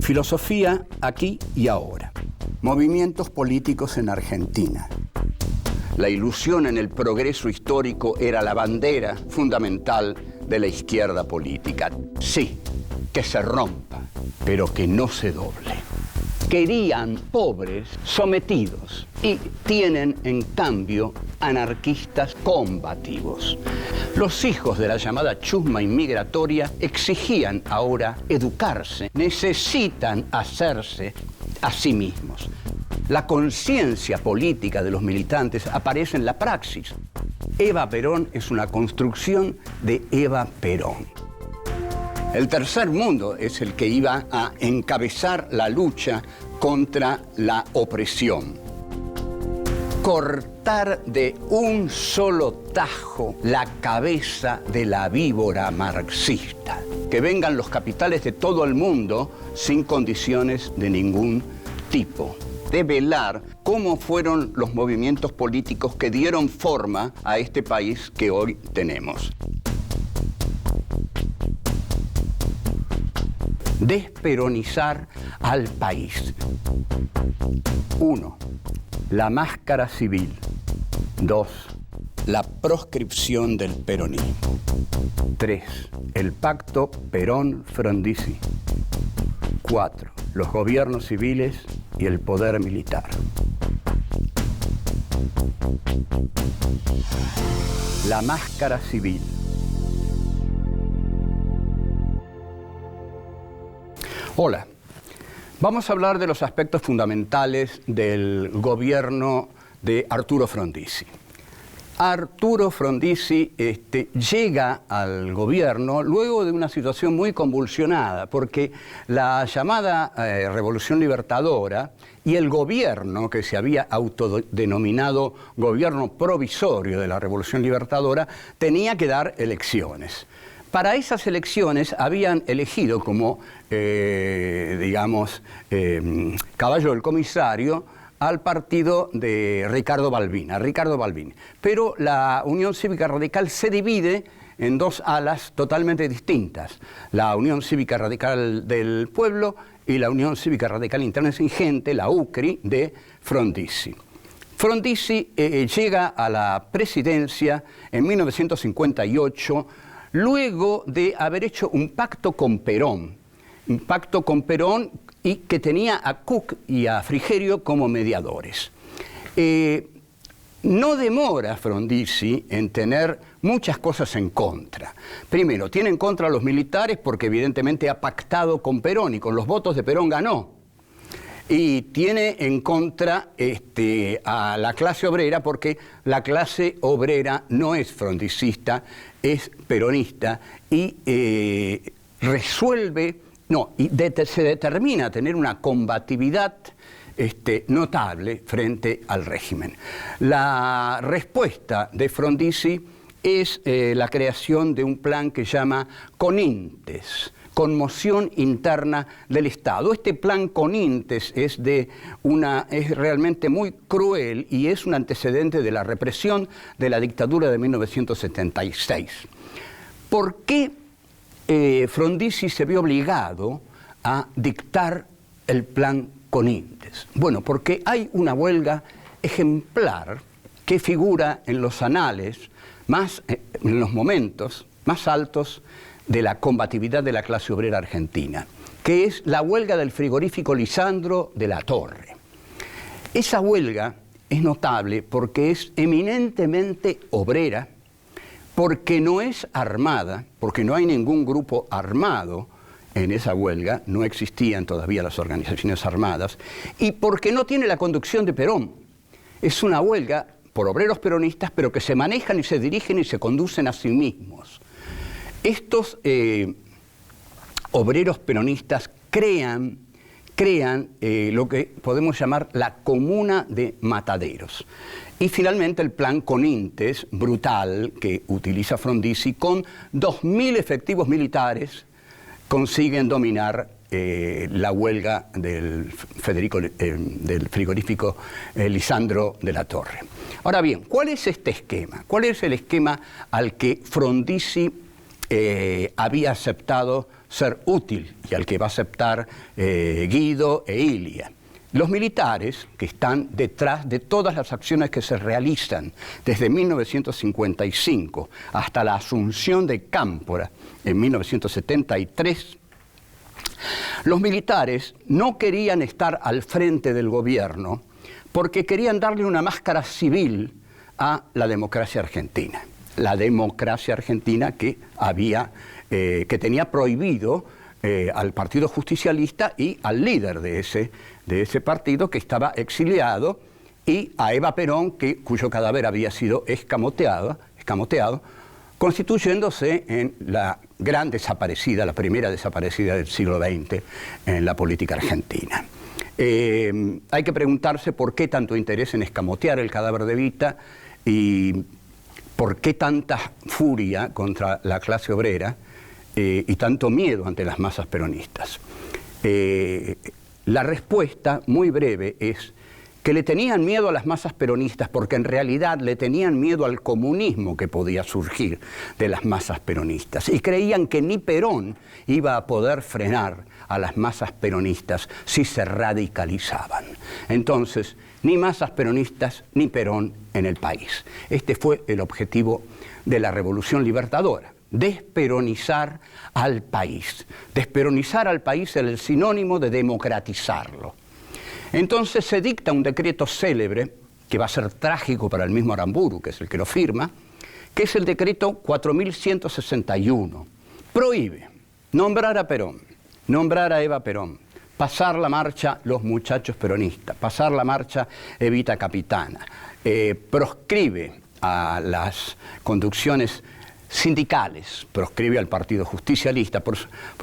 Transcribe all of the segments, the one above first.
Filosofía aquí y ahora. Movimientos políticos en Argentina. La ilusión en el progreso histórico era la bandera fundamental de la izquierda política. Sí, que se rompa, pero que no se doble. Querían pobres sometidos y tienen, en cambio, anarquistas combativos. Los hijos de la llamada chusma inmigratoria exigían ahora educarse, necesitan hacerse a sí mismos. La conciencia política de los militantes aparece en la praxis. Eva Perón es una construcción de Eva Perón. El tercer mundo es el que iba a encabezar la lucha contra la opresión. Cortar de un solo tajo la cabeza de la víbora marxista. Que vengan los capitales de todo el mundo sin condiciones de ningún tipo. Develar cómo fueron los movimientos políticos que dieron forma a este país que hoy tenemos. Desperonizar al país. 1. La máscara civil. 2. La proscripción del peronismo. 3. El pacto Perón-Frondizi. 4. Los gobiernos civiles y el poder militar. La máscara civil. Hola, vamos a hablar de los aspectos fundamentales del gobierno de Arturo Frondizi. Arturo Frondizi llega al gobierno luego de una situación muy convulsionada, porque la llamada Revolución Libertadora y el gobierno que se había autodenominado gobierno provisorio de la Revolución Libertadora tenía que dar elecciones. Para esas elecciones habían elegido como, caballo del comisario al partido de Ricardo Balbín. Pero la Unión Cívica Radical se divide en dos alas totalmente distintas. La Unión Cívica Radical del Pueblo y la Unión Cívica Radical Intransigente, la UCRI, de Frondizi. Frondizi llega a la presidencia en 1958, luego de haber hecho un pacto con Perón y que tenía a Cook y a Frigerio como mediadores. No demora Frondizi en tener muchas cosas en contra. Primero, tiene en contra a los militares porque evidentemente ha pactado con Perón y con los votos de Perón ganó. Y tiene en contra a la clase obrera porque la clase obrera no es frondicista, es peronista y se determina a tener una combatividad notable frente al régimen. La respuesta de Frondizi es la creación de un plan que llama CONINTES, Conmoción Interna del Estado. Este plan CONINTES es realmente muy cruel y es un antecedente de la represión de la dictadura de 1976. ¿Por qué Frondizi se vio obligado a dictar el plan CONINTES? Bueno, porque hay una huelga ejemplar que figura en los anales, en los momentos más altos de la combatividad de la clase obrera argentina, que es la huelga del frigorífico Lisandro de la Torre. Esa huelga es notable porque es eminentemente obrera, porque no es armada, porque no hay ningún grupo armado en esa huelga, no existían todavía las organizaciones armadas, y porque no tiene la conducción de Perón. Es una huelga por obreros peronistas, pero que se manejan y se dirigen y se conducen a sí mismos. Estos obreros peronistas crean lo que podemos llamar la Comuna de Mataderos. Y finalmente el plan CONINTES, brutal, que utiliza Frondizi, con 2.000 efectivos militares, consiguen dominar la huelga del frigorífico Lisandro de la Torre. Ahora bien, ¿cuál es este esquema? ¿Cuál es el esquema al que Frondizi había aceptado ser útil y al que va a aceptar Guido e Ilia. Los militares que están detrás de todas las acciones que se realizan desde 1955 hasta la asunción de Cámpora en 1973, los militares no querían estar al frente del gobierno porque querían darle una máscara civil a la democracia argentina. La democracia argentina que tenía prohibido al Partido Justicialista y al líder de ese partido, que estaba exiliado, y a Eva Perón, cuyo cadáver había sido escamoteado, constituyéndose en la gran desaparecida, la primera desaparecida del siglo XX en la política argentina. Hay que preguntarse por qué tanto interés en escamotear el cadáver de Evita y por qué tanta furia contra la clase obrera y tanto miedo ante las masas peronistas. La respuesta, muy breve, es que le tenían miedo a las masas peronistas porque en realidad le tenían miedo al comunismo que podía surgir de las masas peronistas y creían que ni Perón iba a poder frenar a las masas peronistas si se radicalizaban. Entonces, ni masas peronistas ni Perón en el país. Este fue el objetivo de la Revolución Libertadora: desperonizar al país. Desperonizar al país es el sinónimo de democratizarlo. Entonces se dicta un decreto célebre, que va a ser trágico para el mismo Aramburu, que es el que lo firma, que es el decreto 4161. Prohíbe nombrar a Perón, nombrar a Eva Perón, pasar la marcha los muchachos peronistas, pasar la marcha Evita Capitana, proscribe a las conducciones sindicales, proscribe al Partido Justicialista, por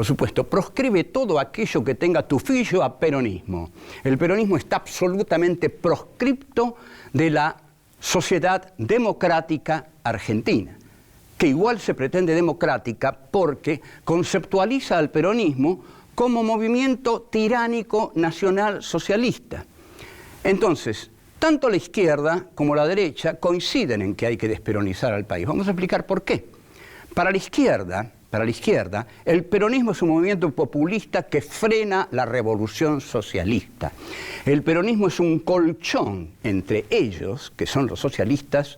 supuesto, proscribe todo aquello que tenga tufillo a peronismo. El peronismo está absolutamente proscripto de la sociedad democrática argentina, que igual se pretende democrática porque conceptualiza al peronismo como movimiento tiránico nacional socialista. Entonces, tanto la izquierda como la derecha coinciden en que hay que desperonizar al país. Vamos a explicar por qué. Para la izquierda, el peronismo es un movimiento populista que frena la revolución socialista. El peronismo es un colchón entre ellos, que son los socialistas,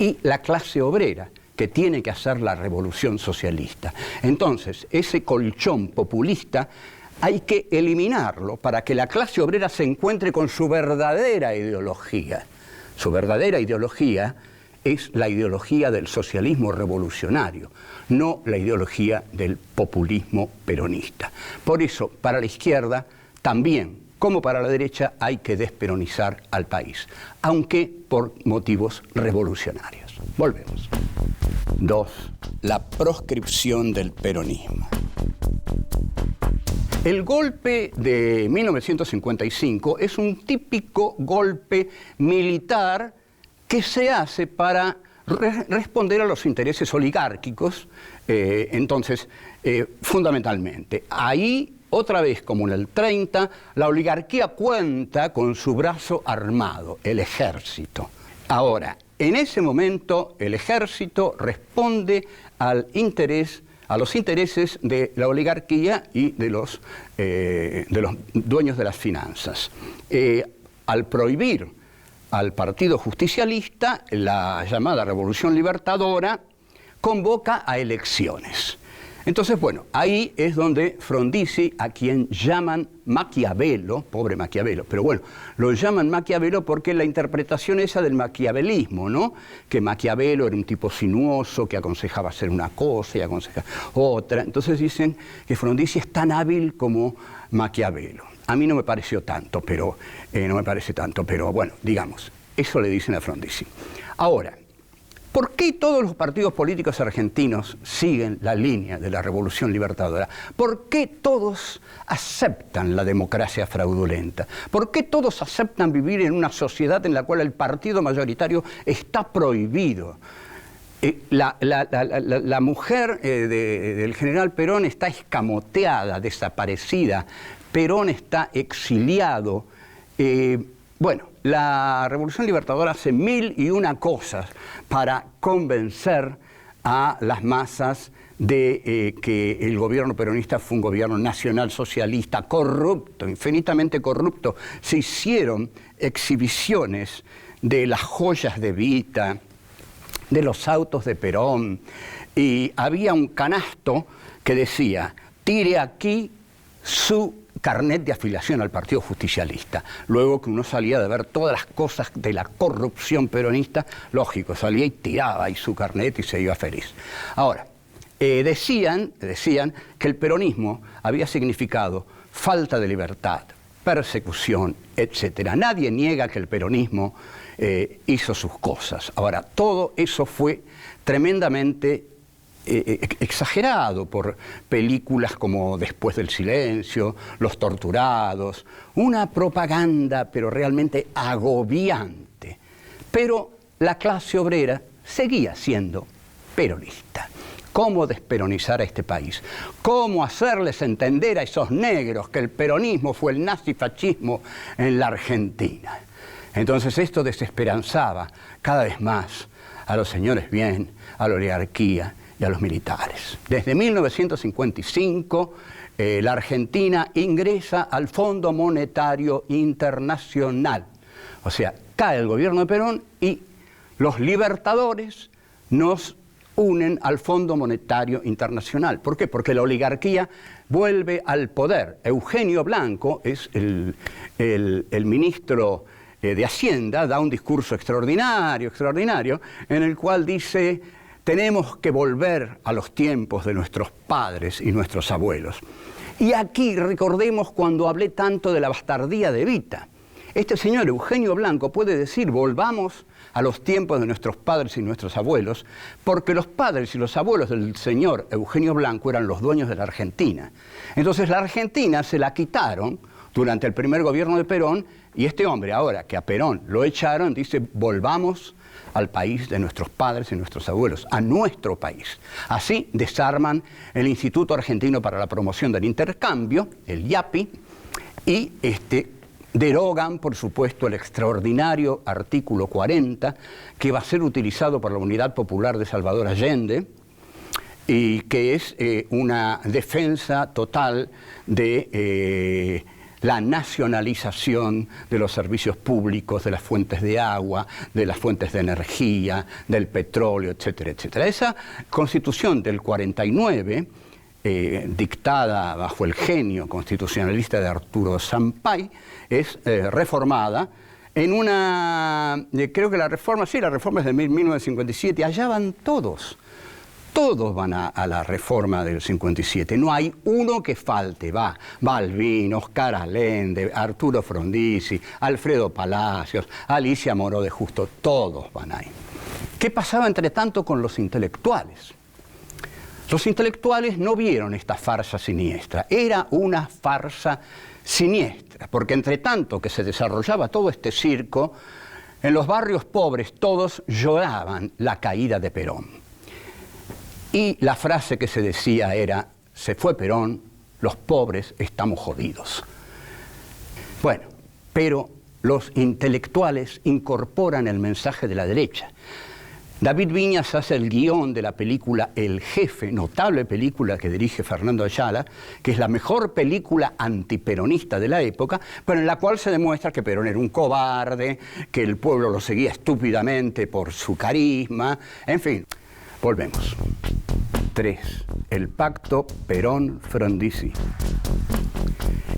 y la clase obrera, que tiene que hacer la revolución socialista. Entonces, ese colchón populista hay que eliminarlo para que la clase obrera se encuentre con su verdadera ideología. Su verdadera ideología es la ideología del socialismo revolucionario, no la ideología del populismo peronista. Por eso, para la izquierda, también, como para la derecha, hay que desperonizar al país, aunque por motivos revolucionarios. Volvemos. 2. La proscripción del peronismo. El golpe de 1955 es un típico golpe militar que se hace para responder a los intereses oligárquicos, fundamentalmente. Ahí, otra vez como en el 30, la oligarquía cuenta con su brazo armado, el ejército. Ahora, en ese momento, el ejército responde a los intereses de la oligarquía y de los dueños de las finanzas. Al prohibir al Partido Justicialista, la llamada Revolución Libertadora convoca a elecciones. Entonces, bueno, ahí es donde Frondizi, a quien llaman Maquiavelo, pobre Maquiavelo, pero bueno, lo llaman Maquiavelo porque la interpretación esa del maquiavelismo, ¿no? Que Maquiavelo era un tipo sinuoso que aconsejaba hacer una cosa y aconsejaba otra. Entonces dicen que Frondizi es tan hábil como Maquiavelo. A mí no me pareció tanto, pero bueno, digamos, eso le dicen a Frondizi. Ahora, ¿por qué todos los partidos políticos argentinos siguen la línea de la Revolución Libertadora? ¿Por qué todos aceptan la democracia fraudulenta? ¿Por qué todos aceptan vivir en una sociedad en la cual el partido mayoritario está prohibido? La mujer del general Perón está escamoteada, desaparecida. Perón está exiliado. Bueno, la Revolución Libertadora hace 1001 cosas para convencer a las masas de que el gobierno peronista fue un gobierno nacional socialista, corrupto, infinitamente corrupto. Se hicieron exhibiciones de las joyas de Evita, de los autos de Perón, y había un canasto que decía, tire aquí su carnet de afiliación al Partido Justicialista. Luego que uno salía de ver todas las cosas de la corrupción peronista, lógico, salía y tiraba ahí su carnet y se iba feliz. Ahora, decían que el peronismo había significado falta de libertad, persecución, etc. Nadie niega que el peronismo hizo sus cosas. Ahora, todo eso fue tremendamente exagerado por películas como Después del silencio, Los torturados, una propaganda pero realmente agobiante. Pero la clase obrera seguía siendo peronista. ¿Cómo desperonizar a este país? ¿Cómo hacerles entender a esos negros que el peronismo fue el nazifascismo en la Argentina? Entonces esto desesperanzaba cada vez más a los señores bien, a la oligarquía y a los militares. Desde 1955, la Argentina ingresa al Fondo Monetario Internacional. O sea, cae el gobierno de Perón y los libertadores nos unen al Fondo Monetario Internacional. ¿Por qué? Porque la oligarquía vuelve al poder. Eugenio Blanco es el ministro de Hacienda, da un discurso extraordinario, en el cual dice, tenemos que volver a los tiempos de nuestros padres y nuestros abuelos. Y aquí recordemos cuando hablé tanto de la bastardía de Evita. Este señor Eugenio Blanco puede decir, volvamos a los tiempos de nuestros padres y nuestros abuelos, porque los padres y los abuelos del señor Eugenio Blanco eran los dueños de la Argentina. Entonces la Argentina se la quitaron durante el primer gobierno de Perón, y este hombre, ahora que a Perón lo echaron, dice, volvamos al país de nuestros padres y nuestros abuelos, a nuestro país. Así desarman el Instituto Argentino para la Promoción del Intercambio, el IAPI, y derogan, por supuesto, el extraordinario artículo 40, que va a ser utilizado por la Unidad Popular de Salvador Allende, y que es una defensa total de la nacionalización de los servicios públicos, de las fuentes de agua, de las fuentes de energía, del petróleo, etcétera, etcétera. Esa Constitución del 49, dictada bajo el genio constitucionalista de Arturo Sampay, es reformada en una, creo que la reforma es de 1957, allá van todos van a la reforma del 57, no hay uno que falte, va Balbín, Oscar Allende, Arturo Frondizi, Alfredo Palacios, Alicia Moró de Justo, todos van ahí. ¿Qué pasaba entre tanto con los intelectuales? Los intelectuales no vieron esta farsa siniestra, era una farsa siniestra, porque entre tanto que se desarrollaba todo este circo, en los barrios pobres todos lloraban la caída de Perón. Y la frase que se decía era, se fue Perón, los pobres estamos jodidos. Bueno, pero los intelectuales incorporan el mensaje de la derecha. David Viñas hace el guión de la película El Jefe, notable película que dirige Fernando Ayala, que es la mejor película antiperonista de la época, pero en la cual se demuestra que Perón era un cobarde, que el pueblo lo seguía estúpidamente por su carisma, en fin. Volvemos. 3. El pacto Perón-Frondizi.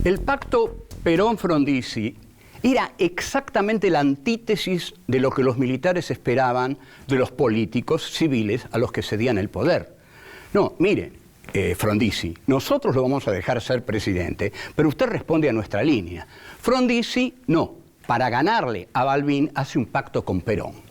El pacto Perón-Frondizi era exactamente la antítesis de lo que los militares esperaban de los políticos civiles a los que cedían el poder. No, miren, Frondizi, nosotros lo vamos a dejar ser presidente, pero usted responde a nuestra línea. Frondizi, no, para ganarle a Balbín hace un pacto con Perón.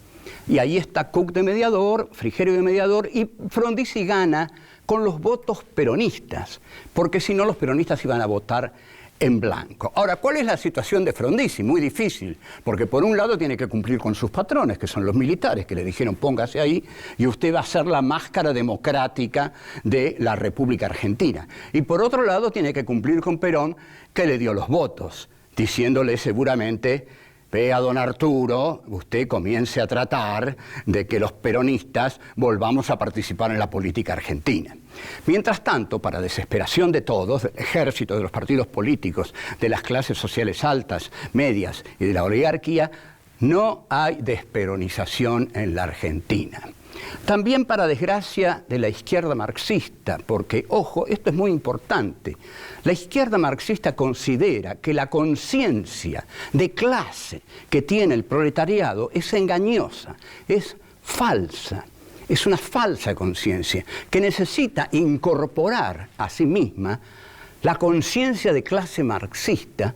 Y ahí está Cook de mediador, Frigerio de mediador, y Frondizi gana con los votos peronistas, porque si no los peronistas iban a votar en blanco. Ahora, ¿cuál es la situación de Frondizi? Muy difícil, porque por un lado tiene que cumplir con sus patrones, que son los militares, que le dijeron póngase ahí, y usted va a ser la máscara democrática de la República Argentina. Y por otro lado tiene que cumplir con Perón, que le dio los votos, diciéndole seguramente, ve a don Arturo, usted comience a tratar de que los peronistas volvamos a participar en la política argentina. Mientras tanto, para desesperación de todos, del ejército, de los partidos políticos, de las clases sociales altas, medias y de la oligarquía, no hay desperonización en la Argentina. También para desgracia de la izquierda marxista, porque, ojo, esto es muy importante, la izquierda marxista considera que la conciencia de clase que tiene el proletariado es engañosa, es falsa, es una falsa conciencia que necesita incorporar a sí misma la conciencia de clase marxista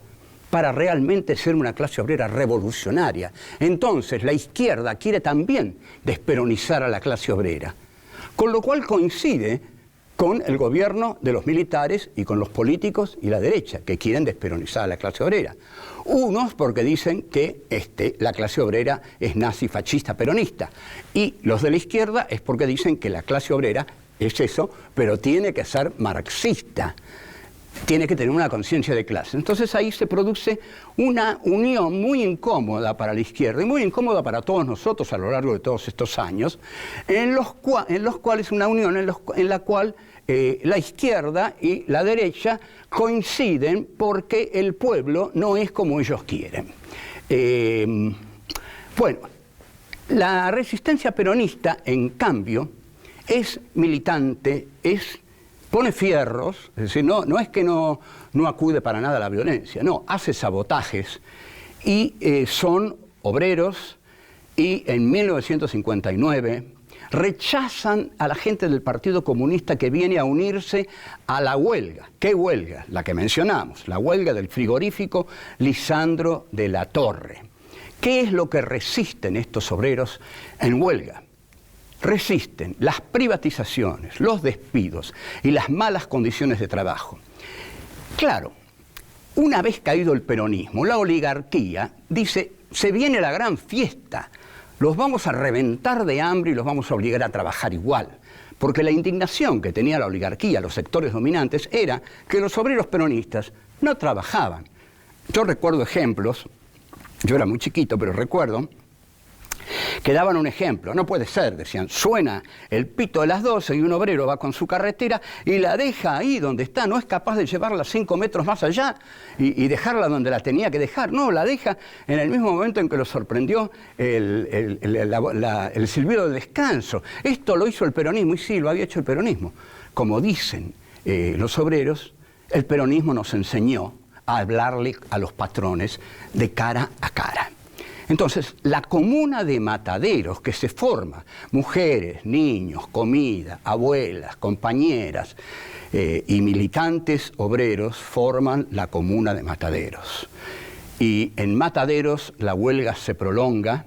para realmente ser una clase obrera revolucionaria. Entonces, la izquierda quiere también desperonizar a la clase obrera, con lo cual coincide con el gobierno de los militares y con los políticos y la derecha, que quieren desperonizar a la clase obrera. Unos porque dicen que la clase obrera es nazi, fascista, peronista, y los de la izquierda es porque dicen que la clase obrera es eso, pero tiene que ser marxista. Tiene que tener una conciencia de clase. Entonces ahí se produce una unión muy incómoda para la izquierda y muy incómoda para todos nosotros a lo largo de todos estos años, en los cuales una unión en la cual la izquierda y la derecha coinciden porque el pueblo no es como ellos quieren. Bueno, la resistencia peronista, en cambio, es militante, pone fierros, es decir, no es que no acude para nada a la violencia, no, hace sabotajes y son obreros y en 1959 rechazan a la gente del Partido Comunista que viene a unirse a la huelga. ¿Qué huelga? La que mencionamos, la huelga del frigorífico Lisandro de la Torre. ¿Qué es lo que resisten estos obreros en huelga? Resisten las privatizaciones, los despidos y las malas condiciones de trabajo. Claro, una vez caído el peronismo, la oligarquía dice, se viene la gran fiesta, los vamos a reventar de hambre y los vamos a obligar a trabajar igual. Porque la indignación que tenía la oligarquía, los sectores dominantes, era que los obreros peronistas no trabajaban. Yo recuerdo ejemplos, yo era muy chiquito, pero recuerdo que daban un ejemplo. No puede ser, decían, suena el pito de las 12 y un obrero va con su carretera y la deja ahí donde está, no es capaz de llevarla 5 metros más allá y dejarla donde la tenía que dejar, no, la deja en el mismo momento en que lo sorprendió el silbido de descanso. Esto lo hizo el peronismo, y sí, lo había hecho el peronismo. Como dicen los obreros, el peronismo nos enseñó a hablarle a los patrones de cara a cara. Entonces, la comuna de Mataderos que se forma, mujeres, niños, comida, abuelas, compañeras y militantes obreros forman la comuna de Mataderos. Y en Mataderos la huelga se prolonga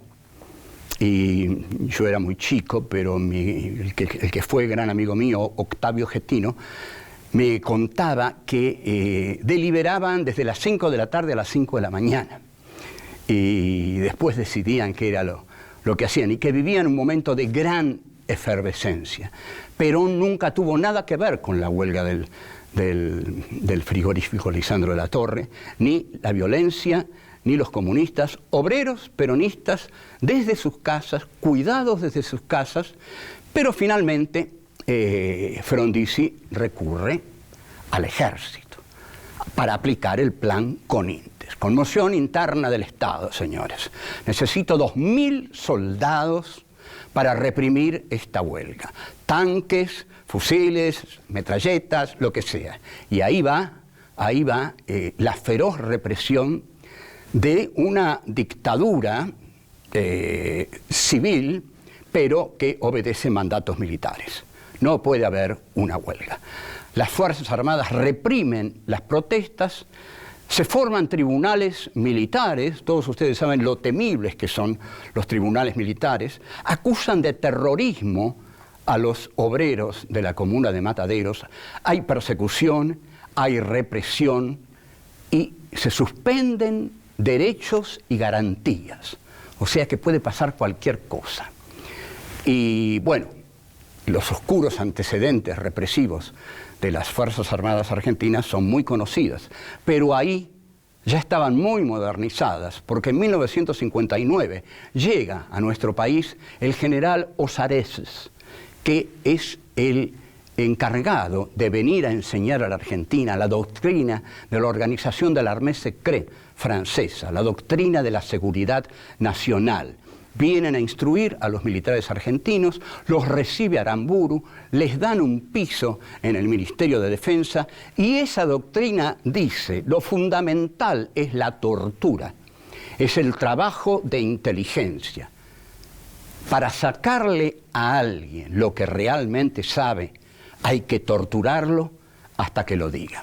y yo era muy chico, pero el que fue gran amigo mío, Octavio Getino, me contaba que deliberaban desde las 5 de la tarde a las 5 de la mañana. Y después decidían qué era lo que hacían y que vivían un momento de gran efervescencia. Perón nunca tuvo nada que ver con la huelga del frigorífico Lisandro de la Torre, ni la violencia, ni los comunistas, obreros peronistas desde sus casas, cuidados desde sus casas, pero finalmente Frondizi recurre al ejército para aplicar el plan Conin. Conmoción interna del Estado, señores. Necesito 2.000 soldados para reprimir esta huelga. Tanques, fusiles, metralletas, lo que sea. Y ahí va la feroz represión de una dictadura civil, pero que obedece mandatos militares. No puede haber una huelga. Las Fuerzas Armadas reprimen las protestas. Se forman tribunales militares, todos ustedes saben lo temibles que son los tribunales militares, acusan de terrorismo a los obreros de la comuna de Mataderos, hay persecución, hay represión y se suspenden derechos y garantías, o sea que puede pasar cualquier cosa. Y bueno, los oscuros antecedentes represivos de las Fuerzas Armadas argentinas son muy conocidas, pero ahí ya estaban muy modernizadas, porque en 1959 llega a nuestro país el general Osareses, que es el encargado de venir a enseñar a la Argentina la doctrina de la Organización de la Armée Secrète francesa, la doctrina de la seguridad nacional. Vienen a instruir a los militares argentinos, los recibe Aramburu, les dan un piso en el Ministerio de Defensa y esa doctrina dice, lo fundamental es la tortura, es el trabajo de inteligencia. Para sacarle a alguien lo que realmente sabe, hay que torturarlo hasta que lo diga.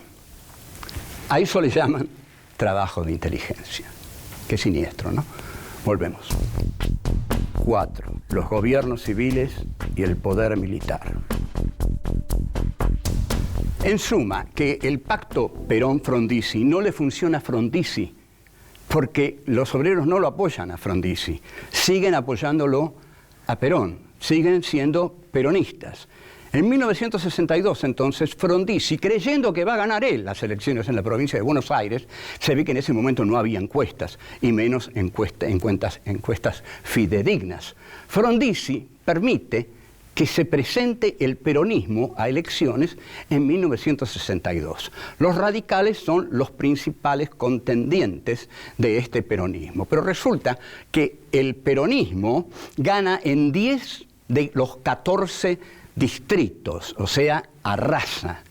A eso le llaman trabajo de inteligencia. Qué siniestro, ¿no? Volvemos. 4. Los gobiernos civiles y el poder militar. En suma, que el pacto Perón-Frondizi no le funciona a Frondizi, porque los obreros no lo apoyan a Frondizi, siguen apoyándolo a Perón, siguen siendo peronistas. En 1962, entonces, Frondizi, creyendo que va a ganar él las elecciones en la provincia de Buenos Aires, se ve que en ese momento no había encuestas, y menos encuestas fidedignas. Frondizi permite que se presente el peronismo a elecciones en 1962. Los radicales son los principales contendientes de este peronismo, pero resulta que el peronismo gana en 10 de los 14 distritos, o sea, arrasa.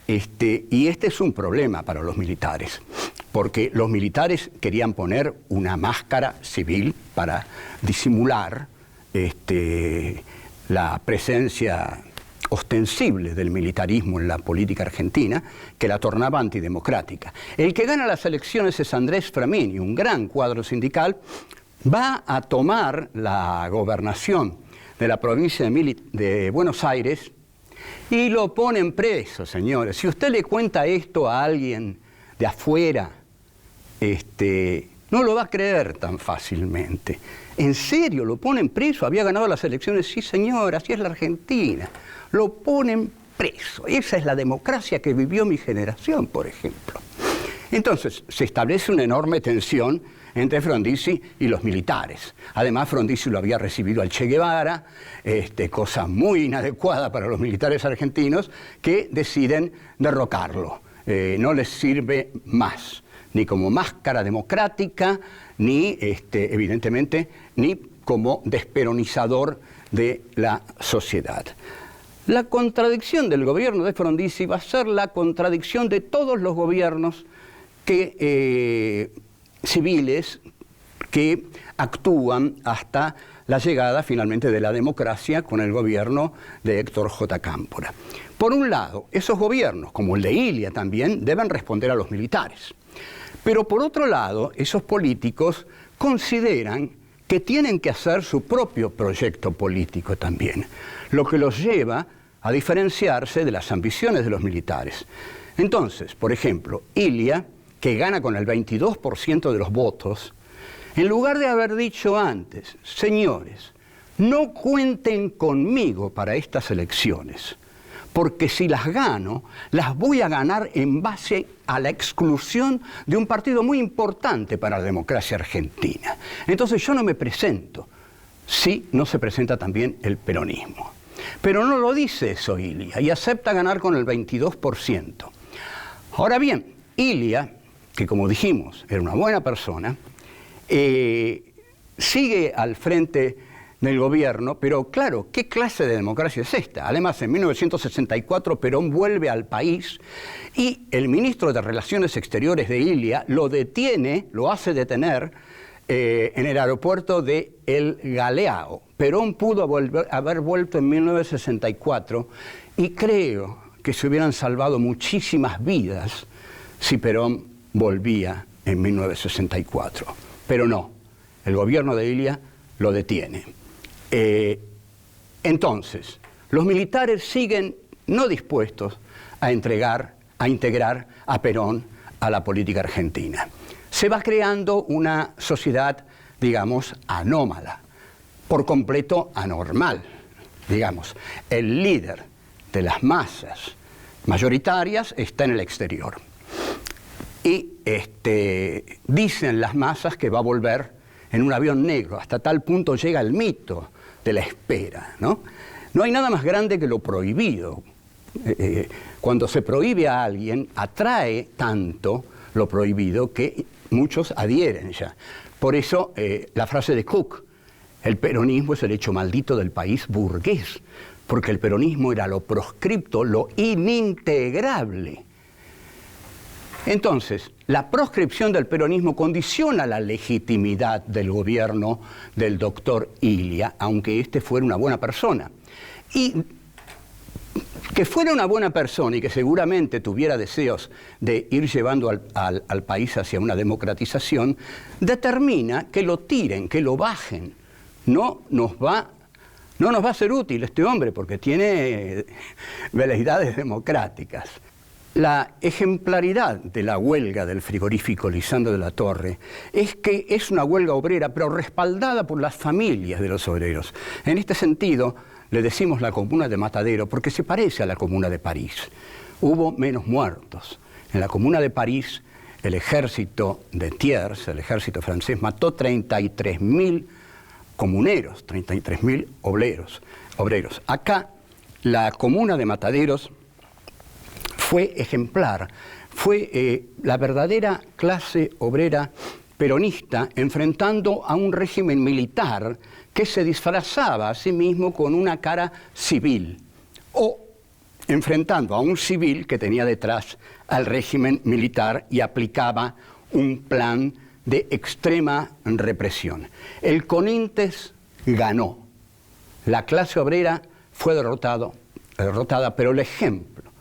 Y este es un problema para los militares, porque los militares querían poner una máscara civil para disimular la presencia ostensible del militarismo en la política argentina, que la tornaba antidemocrática. El que gana las elecciones es Andrés Framini, un gran cuadro sindical, va a tomar la gobernación de la provincia de Buenos Aires y lo ponen preso, señores. Si usted le cuenta esto a alguien de afuera, no lo va a creer tan fácilmente. ¿En serio lo ponen preso? ¿Había ganado las elecciones? Sí, señor, así es la Argentina. Lo ponen preso. Esa es la democracia que vivió mi generación, por ejemplo. Entonces, se establece una enorme tensión entre Frondizi y los militares. Además, Frondizi lo había recibido al Che Guevara, cosa muy inadecuada para los militares argentinos, que deciden derrocarlo. No les sirve más, ni como máscara democrática, ni, evidentemente, ni como desperonizador de la sociedad. La contradicción del gobierno de Frondizi va a ser la contradicción de todos los gobiernos civiles que actúan hasta la llegada finalmente de la democracia con el gobierno de Héctor J. Cámpora. Por un lado, esos gobiernos, como el de Ilia también, deben responder a los militares. Pero por otro lado, esos políticos consideran que tienen que hacer su propio proyecto político también, lo que los lleva a diferenciarse de las ambiciones de los militares. Entonces, por ejemplo, Ilia, que gana con el 22% de los votos, en lugar de haber dicho antes, señores, no cuenten conmigo para estas elecciones, porque si las gano, las voy a ganar en base a la exclusión de un partido muy importante para la democracia argentina. Entonces yo no me presento, si no se presenta también el peronismo. Pero no lo dice eso Ilia, y acepta ganar con el 22%. Ahora bien, Ilia, que como dijimos, era una buena persona, sigue al frente del gobierno, pero claro, ¿qué clase de democracia es esta? Además, en 1964 Perón vuelve al país y el ministro de Relaciones Exteriores de Ilia lo detiene, lo hace detener en el aeropuerto de El Galeao. Perón pudo haber vuelto en 1964 y creo que se hubieran salvado muchísimas vidas si Perón volvía en 1964. Pero no, el gobierno de Ilia lo detiene. Entonces, los militares siguen no dispuestos a integrar a Perón a la política argentina. Se va creando una sociedad, digamos, anómala, por completo anormal, digamos. El líder de las masas mayoritarias está en el exterior. y dicen las masas que va a volver en un avión negro. Hasta tal punto llega el mito de la espera, ¿no? No hay nada más grande que lo prohibido. Cuando se prohíbe a alguien, atrae tanto lo prohibido que muchos adhieren ya. Por eso la frase de Cook: el peronismo es el hecho maldito del país burgués, porque el peronismo era lo proscripto, lo inintegrable. Entonces, la proscripción del peronismo condiciona la legitimidad del gobierno del doctor Ilia, aunque éste fuera una buena persona. Y que fuera una buena persona y que seguramente tuviera deseos de ir llevando al país hacia una democratización, determina que lo tiren, que lo bajen. No nos va a ser útil este hombre porque tiene veleidades democráticas. La ejemplaridad de la huelga del frigorífico Lisandro de la Torre es que es una huelga obrera, pero respaldada por las familias de los obreros. En este sentido, le decimos la Comuna de Matadero porque se parece a la Comuna de París. Hubo menos muertos. En la Comuna de París, el ejército de Thiers, el ejército francés, mató 33.000 comuneros, 33.000 obreros. Acá, la Comuna de Mataderos fue ejemplar, fue la verdadera clase obrera peronista enfrentando a un régimen militar que se disfrazaba a sí mismo con una cara civil, o enfrentando a un civil que tenía detrás al régimen militar y aplicaba un plan de extrema represión. El Conintes ganó, la clase obrera fue derrotada, pero el ejemplo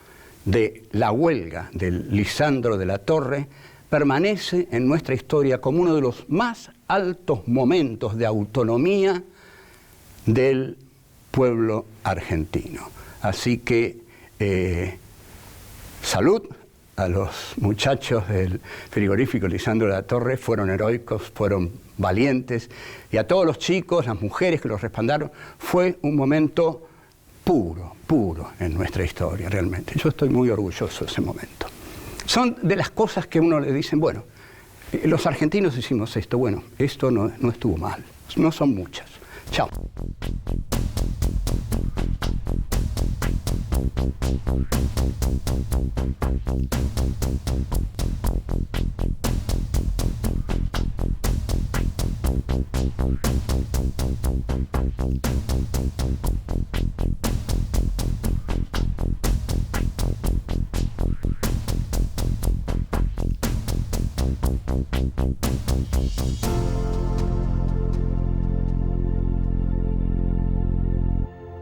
de la huelga del Lisandro de la Torre permanece en nuestra historia como uno de los más altos momentos de autonomía del pueblo argentino. Así que salud a los muchachos del frigorífico Lisandro de la Torre, fueron heroicos, fueron valientes, y a todos los chicos, las mujeres que los respaldaron. Fue un momento puro en nuestra historia, realmente. Yo estoy muy orgulloso de ese momento. Son de las cosas que a uno le dicen, bueno, los argentinos hicimos esto, bueno, esto no estuvo mal, no son muchas. Chao.